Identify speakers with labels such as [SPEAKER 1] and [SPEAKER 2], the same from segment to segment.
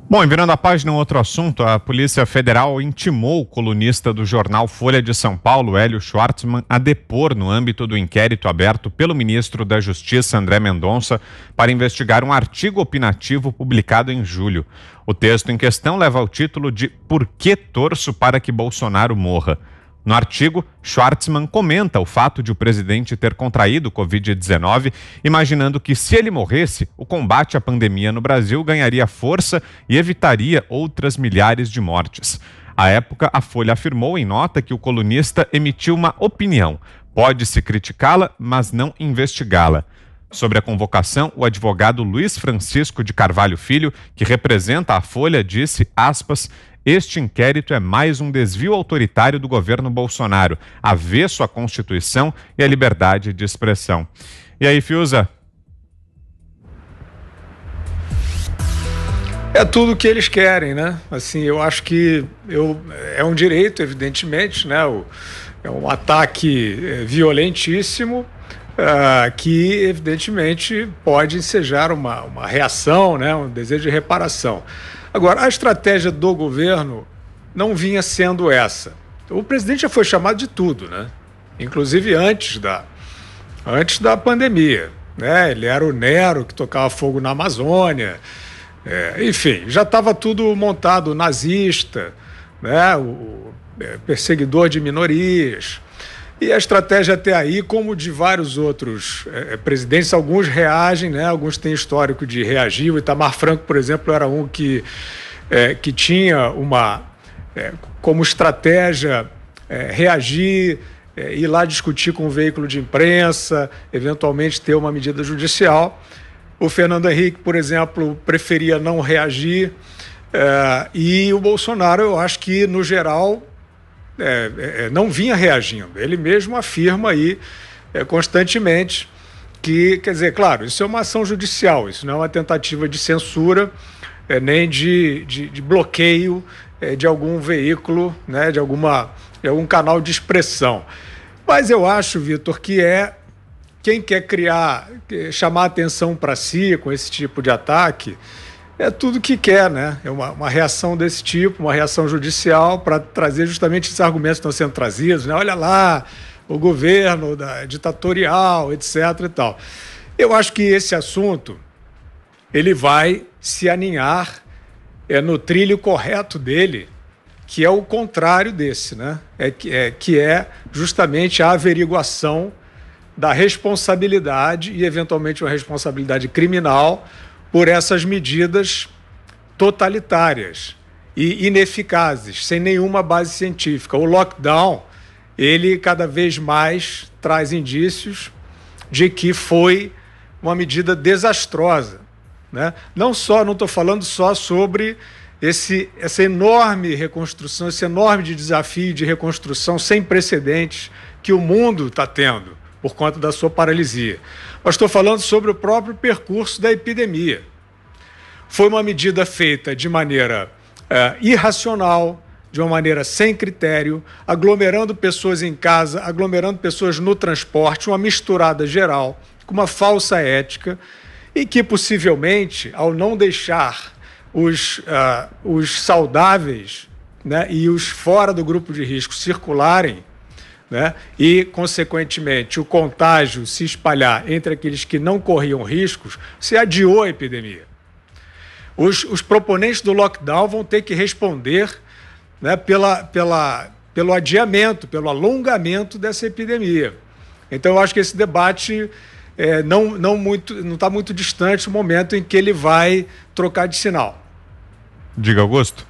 [SPEAKER 1] Bom, e virando a página, um outro assunto, a Polícia Federal intimou o colunista do jornal Folha de São Paulo, Hélio Schwartzman, a depor no âmbito do inquérito aberto pelo ministro da Justiça, André Mendonça, para investigar um artigo opinativo publicado em julho. O texto em questão leva o título de "Por que torço para que Bolsonaro morra?". No artigo, Schwartzman comenta o fato de o presidente ter contraído Covid-19, imaginando que, se ele morresse, o combate à pandemia no Brasil ganharia força e evitaria outras milhares de mortes. À época, a Folha afirmou em nota que o colunista emitiu uma opinião. Pode-se criticá-la, mas não investigá-la. Sobre a convocação, o advogado Luiz Francisco de Carvalho Filho, que representa a Folha, disse, aspas, "Este inquérito é mais um desvio autoritário do governo Bolsonaro, avesso à Constituição e à liberdade de expressão". E aí, Fiuza?
[SPEAKER 2] É tudo o que eles querem, né? Assim, eu acho que é um direito, evidentemente, né? É um ataque violentíssimo, que, evidentemente, pode ensejar uma reação, né? Um desejo de reparação. Agora, a estratégia do governo não vinha sendo essa. O presidente já foi chamado de tudo, né? Inclusive antes da pandemia, né? Ele era o Nero que tocava fogo na Amazônia, enfim, já estava tudo montado, nazista, né? O perseguidor de minorias. E a estratégia até aí, como de vários outros presidentes, alguns reagem, né? Alguns têm histórico de reagir. O Itamar Franco, por exemplo, era um que tinha como estratégia reagir, ir lá discutir com o veículo de imprensa, eventualmente ter uma medida judicial. O Fernando Henrique, por exemplo, preferia não reagir. E o Bolsonaro, eu acho que, no geral, não vinha reagindo. Ele mesmo afirma aí constantemente que, quer dizer, claro, isso é uma ação judicial, isso não é uma tentativa de censura, nem de bloqueio de algum veículo, né, de algum canal de expressão. Mas eu acho, Vitor, que quem quer chamar atenção para si com esse tipo de ataque, é tudo que quer, né? É uma reação desse tipo, uma reação judicial para trazer justamente esses argumentos que estão sendo trazidos, né? Olha lá, o governo ditatorial, etc. e tal. Eu acho que esse assunto ele vai se aninhar no trilho correto dele, que é o contrário desse, né? Que é justamente a averiguação da responsabilidade e, eventualmente, uma responsabilidade criminal por essas medidas totalitárias e ineficazes, sem nenhuma base científica. O lockdown, ele cada vez mais traz indícios de que foi uma medida desastrosa, né? Não estou falando só sobre essa enorme reconstrução, esse enorme desafio de reconstrução sem precedentes que o mundo está tendo por conta da sua paralisia. Mas estou falando sobre o próprio percurso da epidemia. Foi uma medida feita de maneira irracional, de uma maneira sem critério, aglomerando pessoas em casa, aglomerando pessoas no transporte, uma misturada geral, com uma falsa ética, e que possivelmente, ao não deixar os saudáveis, né, e os fora do grupo de risco circularem, né, e, consequentemente, o contágio se espalhar entre aqueles que não corriam riscos, se adiou a epidemia. Os proponentes do lockdown vão ter que responder, né, pelo adiamento, pelo alongamento dessa epidemia. Então, eu acho que esse debate não está muito distante do momento em que ele vai trocar de sinal.
[SPEAKER 1] Diga, Augusto.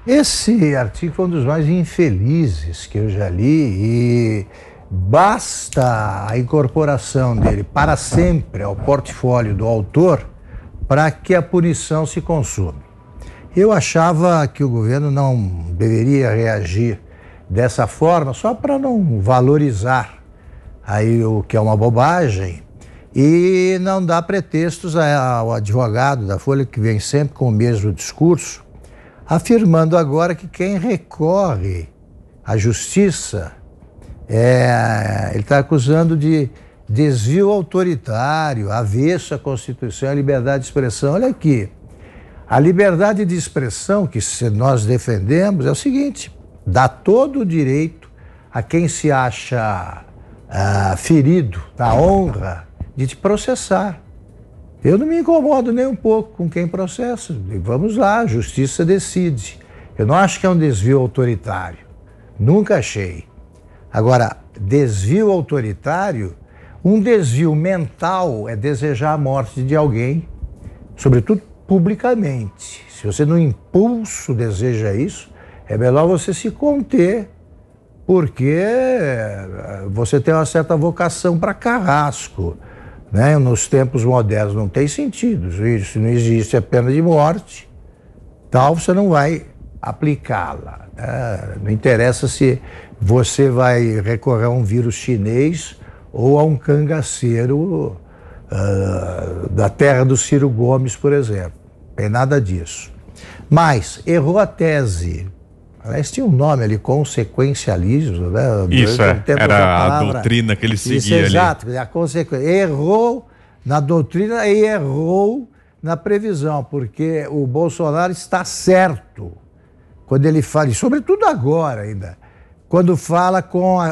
[SPEAKER 3] Esse artigo foi um dos mais infelizes que eu já li e basta a incorporação dele para sempre ao portfólio do autor para que a punição se consuma. Eu achava que o governo não deveria reagir dessa forma só para não valorizar aí o que é uma bobagem e não dar pretextos ao advogado da Folha, que vem sempre com o mesmo discurso, afirmando agora que quem recorre à justiça, ele está acusando de desvio autoritário, avesso à Constituição e à liberdade de expressão. Olha aqui, A liberdade de expressão que nós defendemos é o seguinte: dá todo o direito a quem se acha ferido na honra de te processar. Eu não me incomodo nem um pouco com quem processa. Vamos lá, a justiça decide. Eu não acho que é um desvio autoritário. Nunca achei. Agora, desvio autoritário, um desvio mental é desejar a morte de alguém, sobretudo publicamente. Se você no impulso deseja isso, é melhor você se conter, porque você tem uma certa vocação para carrasco, né? Nos tempos modernos não tem sentido. Se não existe a pena de morte, tal, você não vai aplicá-la, né? Não interessa se você vai recorrer a um vírus chinês ou a um cangaceiro da terra do Ciro Gomes, por exemplo. Tem nada disso. Mas errou a tese. Aliás, tinha um nome ali, consequencialismo, né?
[SPEAKER 1] Isso, era a doutrina que ele seguia ali.
[SPEAKER 3] Exato, a consequência. Errou na doutrina e errou na previsão, porque o Bolsonaro está certo quando ele fala, e sobretudo agora ainda, quando fala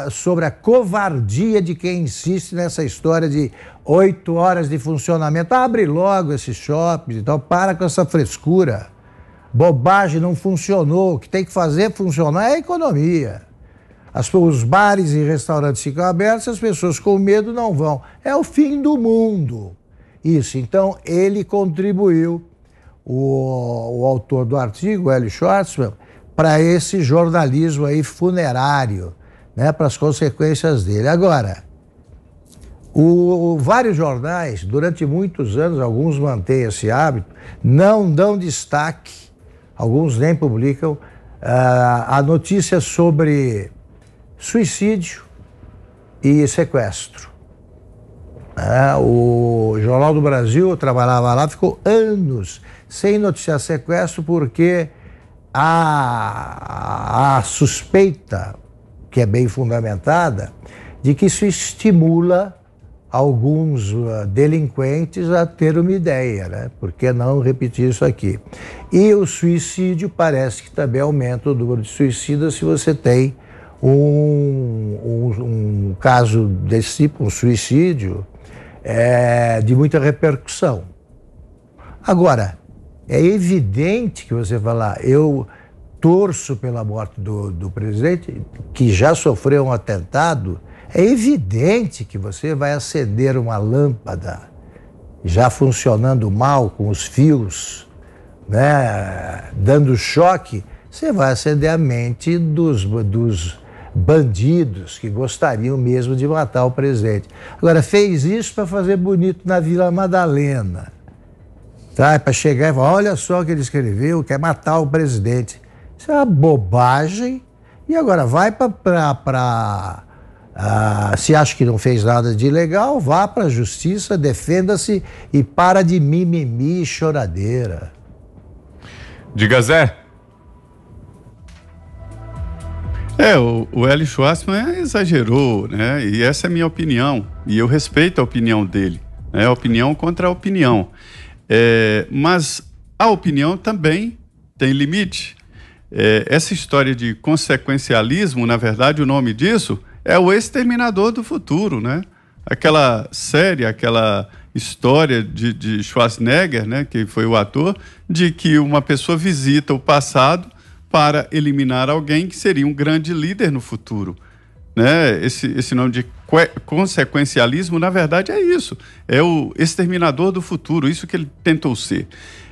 [SPEAKER 3] sobre a covardia de quem insiste nessa história de 8 horas de funcionamento. Abre logo esses shoppings e tal, para com essa frescura. Bobagem, não funcionou. O que tem que fazer funcionar é a economia. Os bares e restaurantes ficam abertos, as pessoas com medo não vão. É o fim do mundo. Isso, então ele contribuiu, o autor do artigo, Hélio Schwartzman, para esse jornalismo aí funerário, né, para as consequências dele. Agora, vários jornais, durante muitos anos, alguns mantêm esse hábito, não dão destaque, alguns nem publicam, a notícia sobre suicídio e sequestro. O Jornal do Brasil, eu trabalhava lá, ficou anos sem noticiar sequestro porque a suspeita, que é bem fundamentada, de que isso estimula alguns delinquentes a ter uma ideia, né? Por que não repetir isso aqui? E o suicídio parece que também aumenta o número de suicidas se você tem um caso desse tipo, um suicídio, de muita repercussão. Agora, é evidente que você fala, eu torço pela morte do presidente, que já sofreu um atentado. É evidente que você vai acender uma lâmpada já funcionando mal, com os fios, né, dando choque, você vai acender a mente dos bandidos que gostariam mesmo de matar o presidente. Agora, fez isso para fazer bonito na Vila Madalena, tá? Para chegar e falar, olha só o que ele escreveu, quer matar o presidente. Isso é uma bobagem. E agora vai se acha que não fez nada de ilegal, vá para a justiça, defenda-se e para de mimimi e choradeira.
[SPEAKER 1] Diga, Zé.
[SPEAKER 4] O Hélio Schwartzman exagerou, né? E essa é a minha opinião, e eu respeito a opinião dele, né? Opinião contra a opinião. Mas a opinião também tem limite. Essa história de consequencialismo, na verdade, o nome disso é o Exterminador do Futuro, né? Aquela série, aquela história de Schwarzenegger, né, que foi o ator, de que uma pessoa visita o passado para eliminar alguém que seria um grande líder no futuro, né? Esse nome de consequencialismo, na verdade, é isso. É o Exterminador do Futuro, isso que ele tentou ser.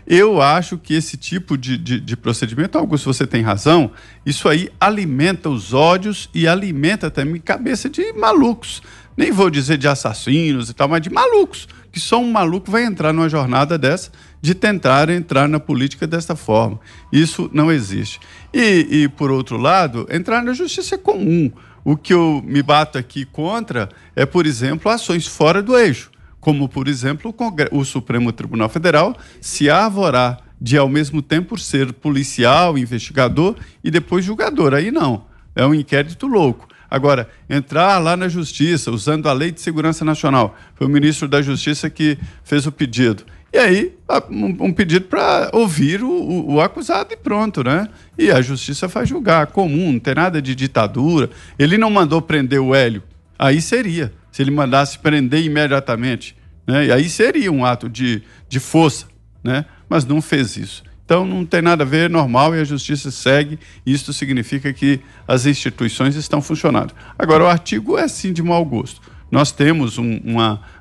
[SPEAKER 4] Eu acho que esse tipo de procedimento, Augusto, você tem razão, isso aí alimenta os ódios e alimenta também cabeça de malucos. Nem vou dizer de assassinos e tal, mas de malucos, que só um maluco vai entrar numa jornada dessa, de tentar entrar na política dessa forma. Isso não existe. E por outro lado, entrar na justiça é comum. O que eu me bato aqui contra é, por exemplo, ações fora do eixo, como, por exemplo, o Supremo Tribunal Federal se arvorar de, ao mesmo tempo, ser policial, investigador e depois julgador. Aí não, é um inquérito louco. Agora, entrar lá na Justiça, usando a Lei de Segurança Nacional, foi o ministro da Justiça que fez o pedido, E aí, um pedido para ouvir o acusado e pronto, né? E a justiça vai julgar, comum, não tem nada de ditadura. Ele não mandou prender o Hélio, aí seria. Se ele mandasse prender imediatamente, né? E aí seria um ato de força, né? Mas não fez isso. Então não tem nada a ver, é normal, e a justiça segue. Isso significa que as instituições estão funcionando. Agora, o artigo é sim de mau gosto. Nós temos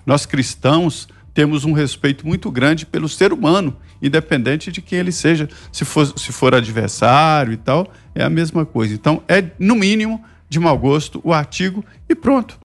[SPEAKER 4] nós cristãos temos um respeito muito grande pelo ser humano, independente de quem ele seja. Se for adversário e tal, é a mesma coisa. Então, é, no mínimo, de mau gosto o artigo e pronto.